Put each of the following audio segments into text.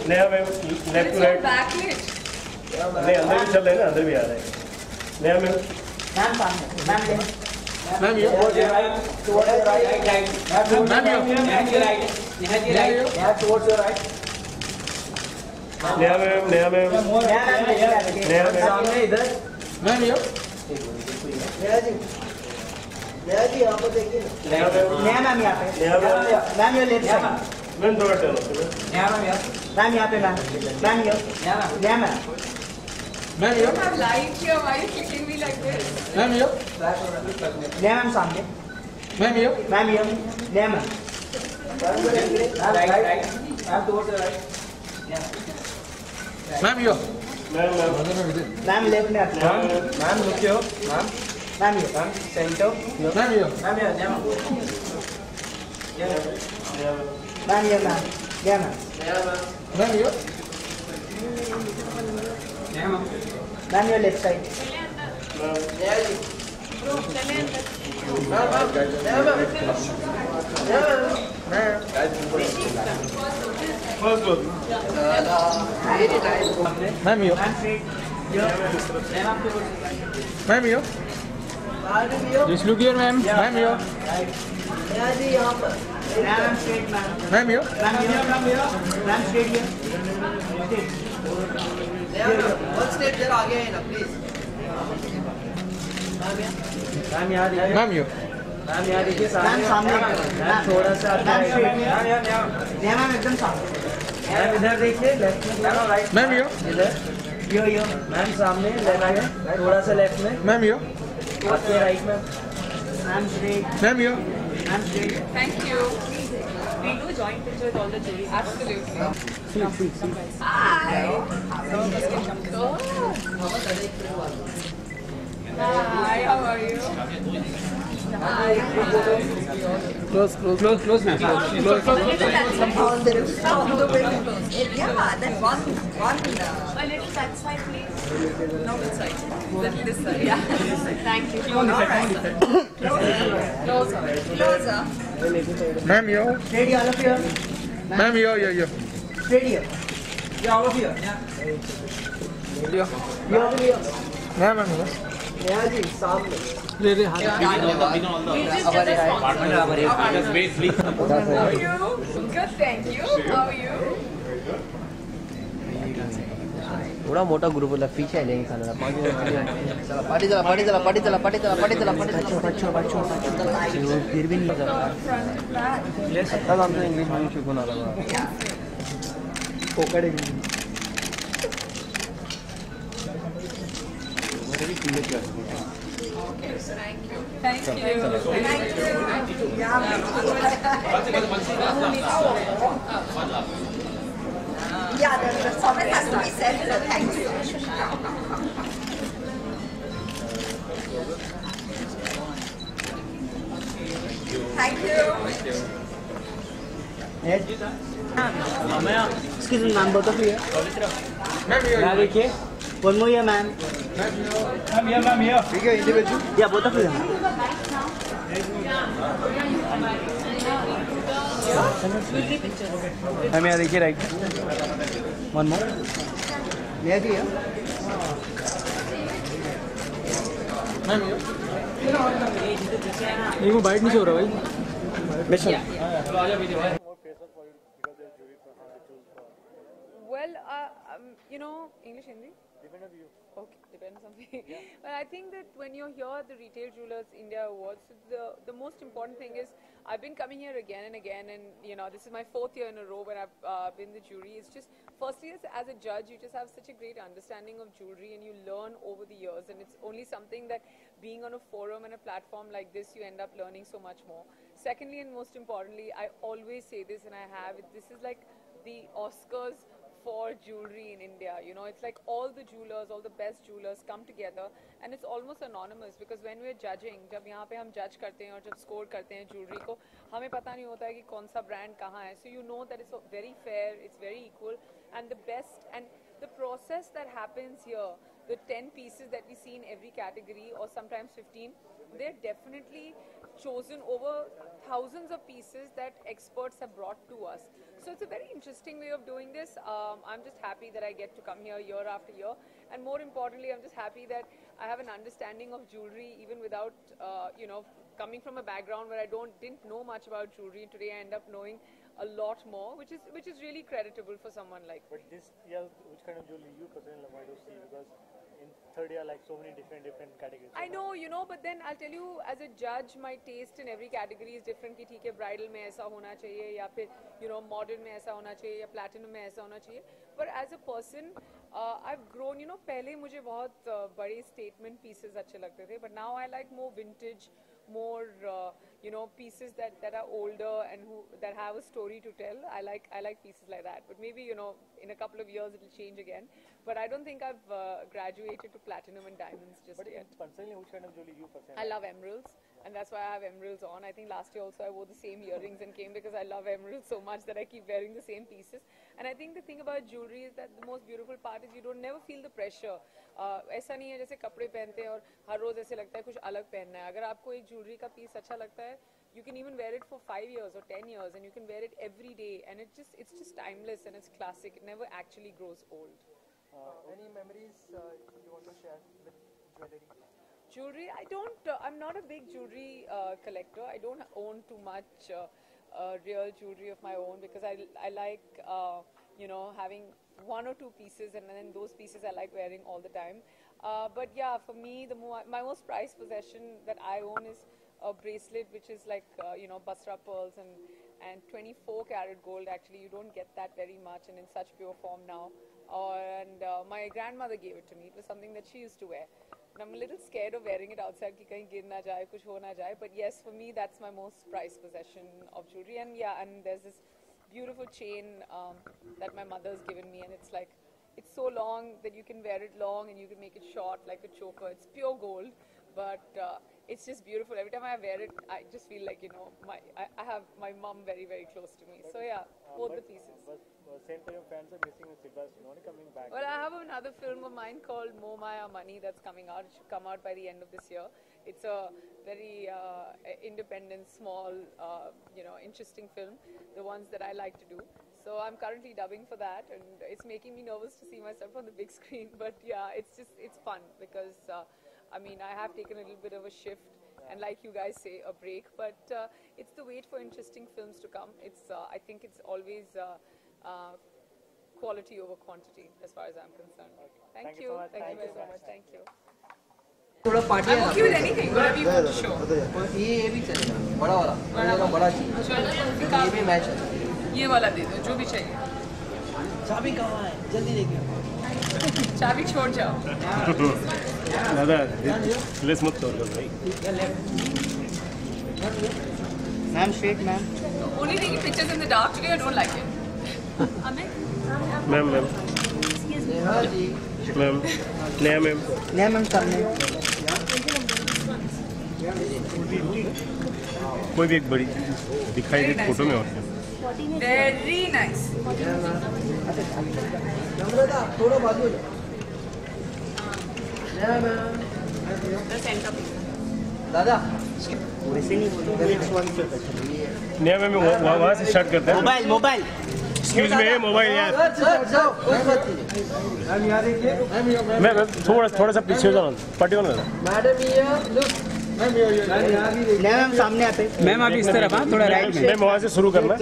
नया ma'am left to right नहीं अंदर भी चल रहे हैं ना अंदर भी आ रहे हैं नया मैम मैम ये नया मैम सामने इधर मैम ये नया जी यहाँ पर देखिए नया मैम यहाँ पे मैम ये लेफ्ट साइड मैम थोड़ा टर्न मैम यहाँ पे मैम ये मैम मैम ये Light here, why are you kicking me like this? Ma'am ये मैम सामने मैम ये मैम मैम ये मैम लेफ्ट में आते हैं मैम रुकियो मैम ये सेंटर मैम ये मैम ये मैम ये लेफ्ट साइड मैम ये मैम ये Just look here, ma'am. Ma'am, you. नया जी यहाँ पर ma'am straight Ma'am, you. Ma'am straight ये वन स्टेप जरा आगे है ना प्लीज मैम यहाँ Ma'am, you. मैम सामने मैम थोड़ा सा मैम स्ट्रेट मैम एकदम सामने मैम इधर देखिए लेफ्ट में राइट Ma'am, you. इधर यो मैम सामने लेफ्ट में थोड़ा सा लेफ्ट में Ma'am, you. आपके राइट में ma'am straight Ma'am, you. Ma'am straight Thank you. We do joint picture with all the jury. Absolutely. Hi. Hi, how are you? Hi. Close, ma'am. Close. all the way yeah then one A little that side, please. No, this side. This side, yeah. Thank you. Closer. closer Ma'am, you. Straight all of here Ma'am, you. Straight here all of here You. Ma'am, you. नया जी सामने ले We just did this one. How are you? Good, thank you. How are you? थोड़ा मोटा group वाला पीछे लेंगे खाना चला पार्टी चला फिर भी नहीं चला तब हम तो इंग्लिश में शुरू होना लगा पकड़े Thank you. yeah the comment has to be said so thank you thank you Excuse me, ma'am, both of you. Ma'am, you. Now देखिए, one more here, ma'am. Ma'am, here. ठीक है, individual. Yeah, both of you, ma'am. Ma'am, here देखिए right. One more. नया जी है. Ma'am, here. ये को bite नहीं हो रहा भाई. Mission. Well, you know, English, Hindi? Depends on you. Okay, depends on me. Yeah. But I think that when you're here at the Retail Jewelers India Awards, the most important thing is I've been coming here again and again, and you know, this is my 4th year in a row when I've been the jury. It's just, firstly, as a judge, you just have such a great understanding of jewelry, and you learn over the years, and it's only something that being on a forum and a platform like this, you end up learning so much more. Secondly, and most importantly, I always say this, and I have it, this is like the Oscars for jewelry in India. You know, it's like all the jewelers, all the best jewelers come together, and it's almost anonymous because when we're judging, जब यहाँ पे हम judge करते हैं और जब score करते हैं jewelry को, हमें पता नहीं होता है कि कौन सा brand कहाँ है. So you know that it's very fair, it's very equal, and the best, and the process that happens here, the 10 pieces that we see in every category, or sometimes 15, they're definitely chosen over thousands of pieces that experts have brought to us. So it's a very interesting way of doing this. I'm just happy that I get to come here year after year, and more importantly, I'm just happy that I have an understanding of jewelry even without, you know, coming from a background where I didn't know much about jewelry. Today I end up knowing a lot more, which is really creditable for someone like me. But this year, which kind of jewelry you personally want to see? Because in third year, like so many different categories. I know, you know, but then I'll tell you, as a judge, my taste in every category is different. कि ठीक है, bridal में ऐसा होना चाहिए, या फिर you know, modern में ऐसा होना चाहिए, या platinum में ऐसा होना चाहिए. But as a person, I've grown. You know, पहले मुझे बहुत बड़े statement pieces अच्छे लगते थे, but now I like more vintage, more you know, pieces that are older and that have a story to tell. I like pieces like that. But maybe, you know, in a couple of years it'll change again. But I don't think I've graduated to platinum and diamonds just yet. Personally, which kind of jewelry you personally? I love emeralds, and that's why I have emeralds on. I think last year also I wore the same earrings and came because I love emeralds so much that I keep wearing the same pieces. And I think the thing about jewelry is that the most beautiful part is you don't never feel the pressure. ऐसा नहीं है जैसे कपड़े पहनते हैं और हर रोज ऐसे लगता है कुछ अलग पहनना है. अगर आपको एक jewelry का piece अच्छा लगता है, you can even wear it for 5 years or 10 years, and you can wear it every day, and it's just timeless and it's classic. It never actually grows old. Any memories you want to share with jewelry? Jewelry, I'm not a big jewelry collector. I don't own too much real jewelry of my own because I like you know, having one or two pieces, and then those pieces I like wearing all the time. But yeah, for me, my most prized possession that I own is a bracelet, which is like you know, Basra pearls and 24 karat gold. Actually, you don't get that very much and in such pure form now. And my grandmother gave it to me. It was something that she used to wear. And I'm a little scared of wearing it outside, कि कहीं गिर ना जाए, कुछ हो ना जाए. But yes, for me, that's my most prized possession of jewelry. And yeah, and there's this beautiful chain that my mother's given me, and it's like, it's so long that you can wear it long and you can make it short like a choker. It's pure gold, but it's just beautiful. Every time I wear it, I just feel like, you know, I have my mom very, very close to me. So yeah, both the pieces. But same time, fans are missing with Siddharth Shinoda coming back. Well, I have another film of mine called Moh Maya Money that's coming out. It should come out by the end of this year. It's a very independent, small, you know, interesting film. The ones that I like to do. So I'm currently dubbing for that, and it's making me nervous to see myself on the big screen. But yeah, it's fun because I mean, I have taken a little bit of a shift, and like you guys say, a break. But it's the wait for interesting films to come. It's I think it's always quality over quantity as far as I'm concerned. Thank you. Thank you very much. Thank you. I'm okay with anything, whatever you want to show. ये भी चलेगा, बड़ा वाला, बड़ा चाहिए, ये भी match है, ये वाला दे दो, जो भी चाहिए. चाबी कहाँ है, जल्दी लेके चाबी छोड़ जाओ. दादा, लेस मत तोड़ भाई. Ma'am straight ma'am. Only taking pictures in the dark today, I don't like it. Amit? Ma'am नया मैम सामने. कोई भी एक बड़ी दिखाई दे फोटो में. और Very nice. थोड़ा बाजू. The center piece. दादा वैसे नहीं नया मैम वहाँ से स्टार्ट करते हैं. मोबाइल एक्सक्यूज मी, मोबाइल यार. मैम थोड़ा सा पीछे जाओ. पार्टी वाला मैम सामने आते. मैम आप इस तरफ, हाँ थोड़ा राइट में. मैम वहाँ से शुरू करना.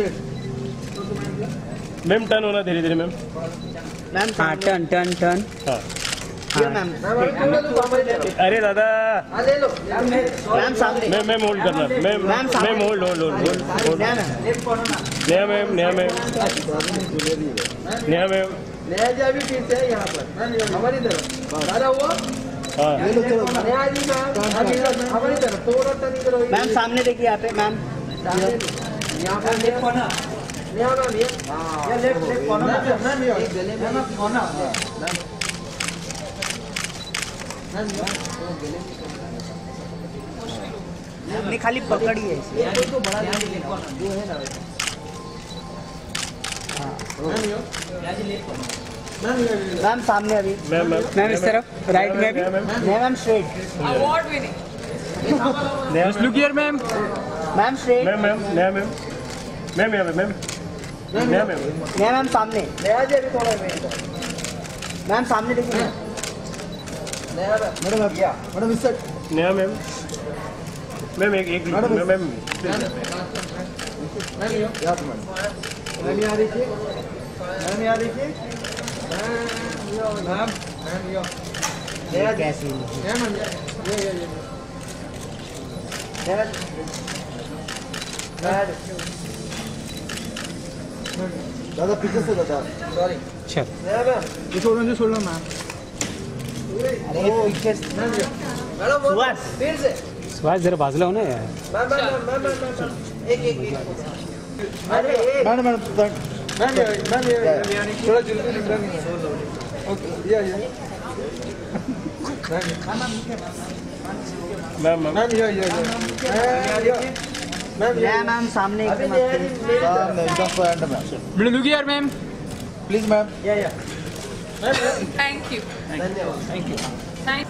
मैम टर्न होना धीरे धीरे. मैम हाँ टर्न. हाँ मैम अरे दादा मैम सामने. मैम होल्ड करना. Ma'am hold. नया मैम नया जाबी फिर से यहाँ पर हमारी तरफ दादा हुआ. हाँ नया जी मैम हमारी तरफ थोड़ा सा इधर. मैम सामने देखिए यहाँ पे. मैम यहाँ पर लेफ्ट कॉर्नर. यहाँ मैम ये लेफ्ट कॉर्नर. मैम ये गले में कॉर्नर. हमने खाली पकड़ी है इसलिए तो बड़ा जो है ना. मैम सामने अभी. मैम इस तरफ राइट में भी. Ma'am straight. Award winning. Just look here, ma'am. Ma'am straight. Ma'am यहाँ पे मैम. नया मैम मैम सामने नया जी अभी थोड़ा मैम सामने देखिए नया मैडम गया मैडम इस साइड नया मैम मैम एक मैम मैम यहाँ देखिए मैम यहाँ देखिए मैम नया कैसी मैम दादा पीछे से दादा सॉरी चल ये छोड़ लो मैम अरे पीछे मैडम फिर से सुहास जरा बाजूला हो ना यार मैम एक अरे मैडम थोड़ा जल्दी निकल ओके या मैम मैम सामने एकदम फ्रंट में Will you look here, ma'am? Please ma'am या Thank you. Thank you Thank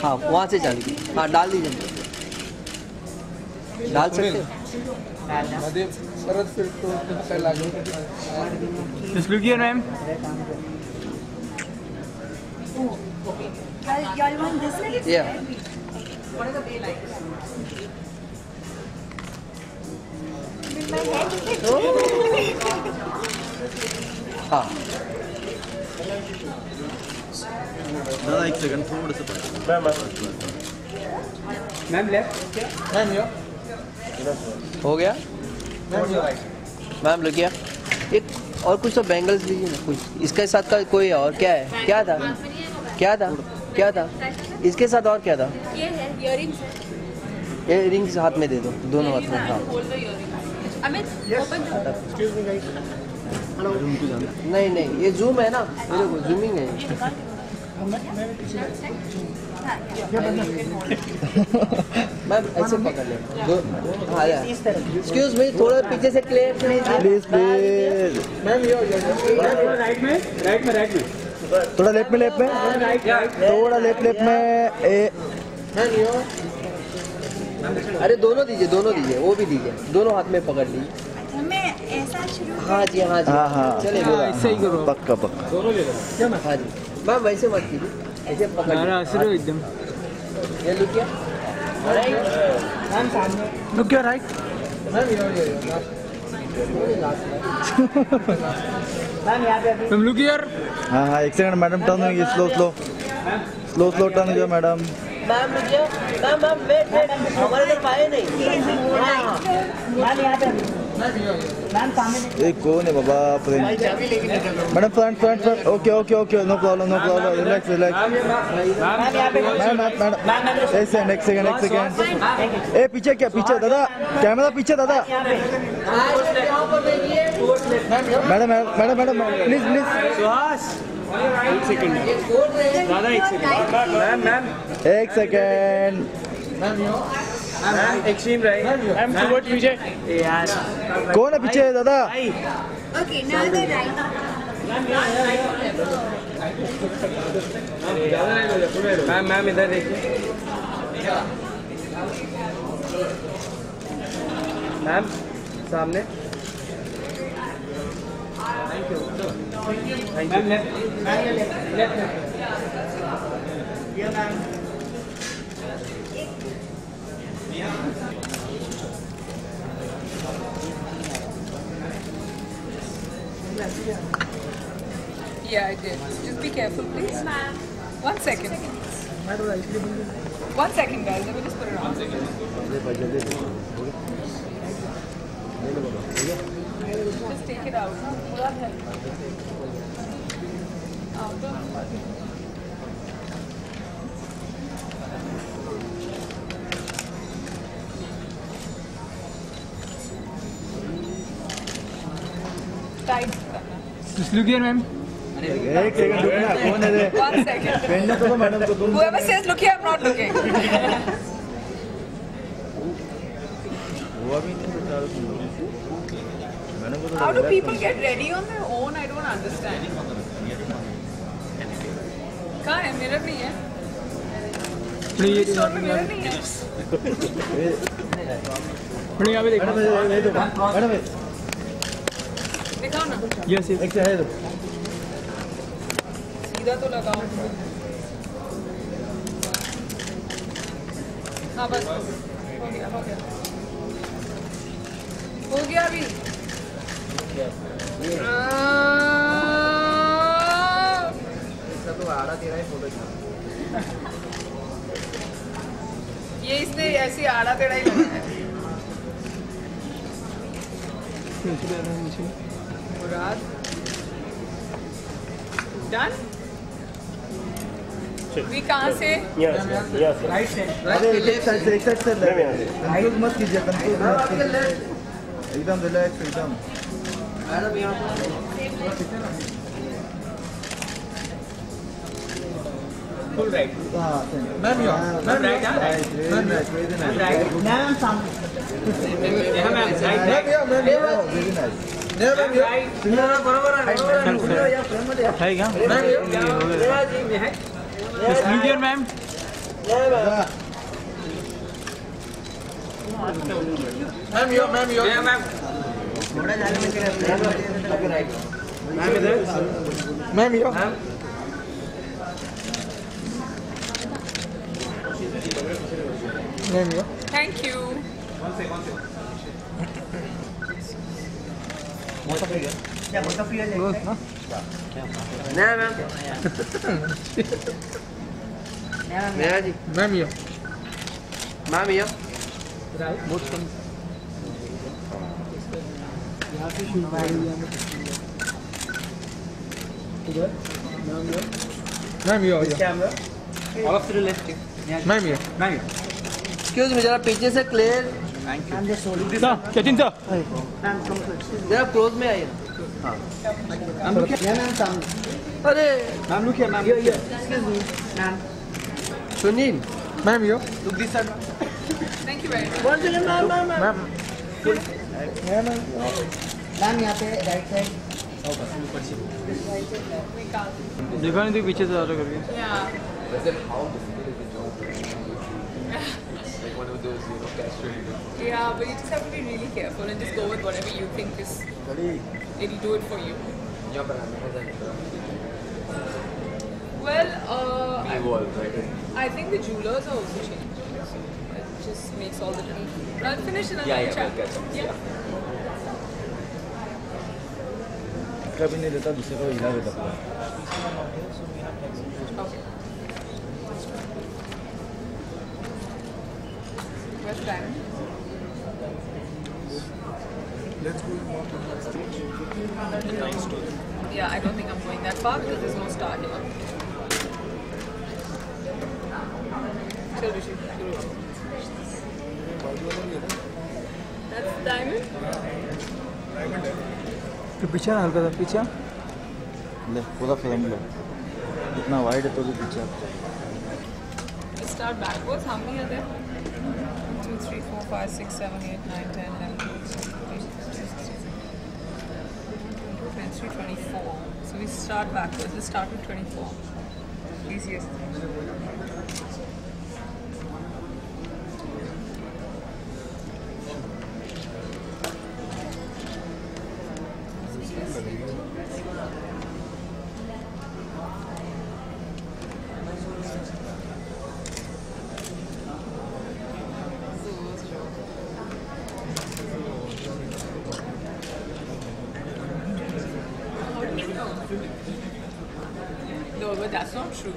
हाँ वहाँ से डाल दीजिए हाँ डाल दीजिए डाल सकते हो परत फिर तो पहला Just look here, ma'am. Y'all want this one? Yeah. What are the day like? With my head? हाँ दादा एक सेकंड थोड़ा सा मैम Ma'am, left. मैम यो हो गया मैम लग गया एक और कुछ तो बैंगल्स लीजिए ना कुछ इसके साथ का कोई और क्या है क्या था इसके साथ और क्या था ये है earrings. ये रिंग्स हाथ में दे दो दोनों हाथ में हाँ Hold the earrings. Amit, open the. नहीं ये जूम है ना मेरे को जूमिंग है मैम ऐसे पकड़ ले दो हाँ यार एक्सक्यूज मी थोड़ा पीछे से clear please ma'am yo Right में. थोड़ा लेफ्ट में थोड़ा लेफ्ट में मैम यो अरे दोनों दीजिए वो भी दीजिए दोनों हाथ में पकड़ लीजिए मैं ऐसा शुरू हाँ जी चलेगा ऐसे ही करो. पक्का हाँ जी मैम वैसे मत कीजिए ऐसे पकड़ ना असर एकदम. ये लुक किया मैम सामने Look here, right. Ma'am yo ma'am यहाँ पे अभी Ma'am, look here. हाँ एक सेकंड मैडम टर्न होगी स्लो टर्न हो मैडम मैम मुझे मैम वेट हमारे तो पाए नहीं मैम यहाँ पे मैम सामने एक कौन है बाबा madam front okay no problem relax एक सेकंड ए पीछे दादा कैमरा पीछे दादा मैडम प्लीज सुहास. एक सेकंड. दादा एक सेकंड. Ma'am. एक second Extreme right. Ma'am, towards Vijay. यार. कौन है पीछे दादा Okay, now the right. Ma'am इधर देखिए. मैम सामने. Ma'am left. Yeah, I did. Just be careful, please. 1 second. 1 second, guys. Let me just put it on. Just take it out. Pura help. Tight. Just look here, ma'am. एक second रुकना कौन है रे 1 second. पहनने तो madam को तुम Whoever says, look here, I'm not looking. How do people get ready on their own? I don't understand. कहाँ है? मिरर नहीं है. स्टोर में मिरर नहीं है. यहाँ पे देखो. मैडम दिखाओ ना, Yes, yes. एक से है तो सीधा तो लगाओ। हाँ बस हो गया अभी। तो आड़ा तेरा ही फोटो ये इसने ऐसी आड़ा टेढ़ा ही लगाया है। मुराद डन। भी कहाँ से? यहाँ से Right side. अरे एक साइड से मैम यहाँ से कंफ्यूज मत कीजिए, कंफ्यूज मत कीजिए, एकदम रिलैक्स एकदम। मैडम यहाँ Full right. हाँ Ma'am, you. Ma'am, right, huh? Right, very nice, very nice. Right. Ma'am सामने Yeah, ma'am. Right, right. Oh, very nice. Ma'am, right. बरोबर आहे या फ्रेम मध्ये है क्या? Ma'am, you. Just look here, ma'am. Ma'am, you. Ma'am, you. Yeah, ma'am. थोड़ा जाने में क्या राइट Ma'am, इधर. Ma'am, you. Ma'am, you. Thank you. क्या मोटा फिर है ना मैम मेरा जी Ma'am, you. मैम ये Right. Both from. Ma'am, you. Camera All of the left. Ma'am, you. Ma'am, you. Excuse me जरा पीछे से clear Sir, get in, sir. जरा क्लोज में आइए मैम सामने अरे Ma'am, look here, ma'am. Excuse me ma'am Sunil Ma'am, you. look this side Thank you very much. One second ma'am ma'am Ma'am. Ma'am यहाँ पे राइट साइड देखो नहीं तो पीछे से ज़्यादा करके। Yeah. Yeah, but you just have to be really careful and just go with whatever you think is. It'll do it for you. Well, I think the jewelers are also changing. So it just makes all the little. I'll finish and I'll chat. Yeah. कभी नहीं देता, दूसरे को हिला देता पूरा। Okay. Where's the diamond? Let's go Yeah, I don't think I'm going that far because there's no star here. Chill, Rishi. That's the diamond? तो पीछे ना हल्का सा पीछे। ले पूरा फिल्म ले, इतना वाइड है तो भी पीछे। Let's start backwards. How many are there? 2, 3, 4, 5, 6, 7, 8, 9, 10, 11, 12, 23, 24. So we start backwards. Let's start with 24. Easiest. No, but that's not true.